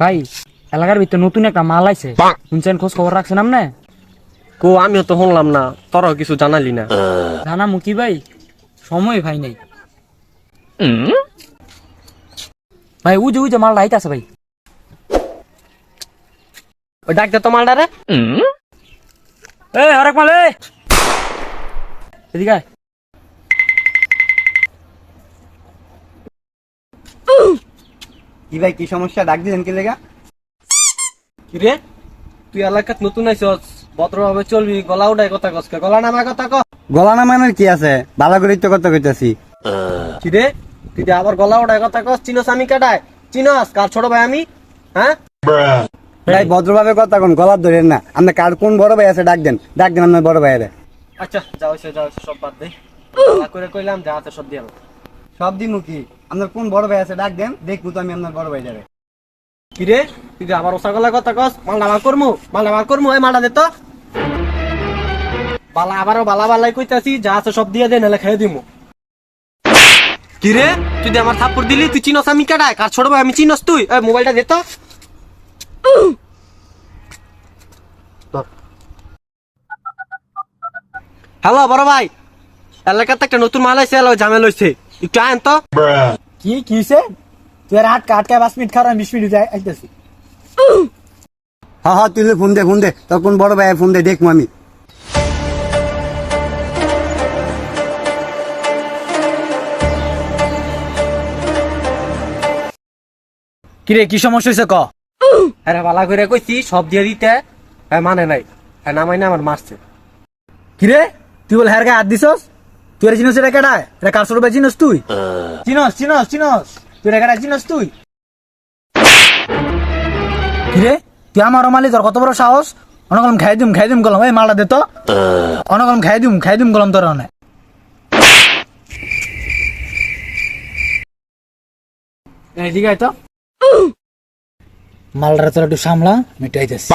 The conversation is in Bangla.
ভাই এলাকার ভিতরে নতুন একটা মাল আইছে, শুনছেন? খোঁজ খবর রাখছেন আপনি? কো আমিও তো শুনলাম না, তোরাও কিছু জানালি না। জানা মুকি ভাই, সময় ভাই নাই ভাই। উজে মালটা আইতাছে ভাই। ওই ডাক দে তো মালটারে। এই হরেক মাল, এদিকে আয়। কি ভাই, কি সমস্যা? ডাক দিলেন কি লেগা? কি রে, তুই এলাকাত নতুন আইছস, ভদ্রভাবে চলবি, গলা উঠায় কথা কসকে, গলা নামায় কথা ক। গলা নামানোর কি আছে? ভালো করে তো কথা কইতাছি। কি রে, তুই যে আবার গলা উঠায় কথা কস? চিনস আমি কাটায়? চিনস কার ছোট ভাই আমি? হ্যাঁ, ভাই ভদ্রভাবে কথা কোন, গলা ধরেন না। আপনার কার কোন বড় ভাই আছে? ডাক দেন আপনার বড় ভাইয়েরে। আচ্ছা যাও সব বাদ দে। গলা করে কইলাম যা আছে সব দিয়ে সব দিমু কি? আপনার কোন বড় ভাই আছে? ডাক দেন, দেখবো তো আমি আপনার বড় ভাই যাবে। কি রে, তুই যে আবার ওসা গলা কথা কস? মালটা বার করমু, এই মালটা দে তো। বালা আবারও বালা বালাই কইতাছি, যা আছে সব দিয়ে দে, নাহলে খেয়ে দিমু। কি রে, তুই যে আমার থাপ্পড় দিলি, তুই চিনস আমি কাটায়? কার ছোট ভাই আমি? চিনস তুই? এই মোবাইলটা দে তো। হ্যালো বড় ভাই, এলাকাতে একটা নতুন মাল আইছে, ঝামেলা হইছে, একটু আয়েন তো। কি হইছে? তুই আর আটকা 5 মিনিট খারাপ, 20 মিনিট আইতাছি। হ্যাঁ তুই ফোন দে তোর কোন বড় ভাই ফোন দে, দেখবো আমি। কিরে, কি সমস্যা হয়েছে ক? আরে বালা করে কইছি সব দিয়ে দিতে, মানে নাই, নামাই না আমার মারছে। কিরে, তুই বল হ্যার গায়ে হাত দিছস? তুই আর চিনস এটা কেডা? এটা কার ছোট ভাই চিনস তুই? চিনস তুই এটা কেডা চিনস তুই? কিরে, তুই আমার মালি, তোর কত বড় সাহস? অনকলম খাই দিম গলম, এই মালটা দে তো। অনকলম খাই দিম গলম তোর অনে। এদিকে আয় তো। মালটা তোর একটু সামলা, মিটাইতেছি।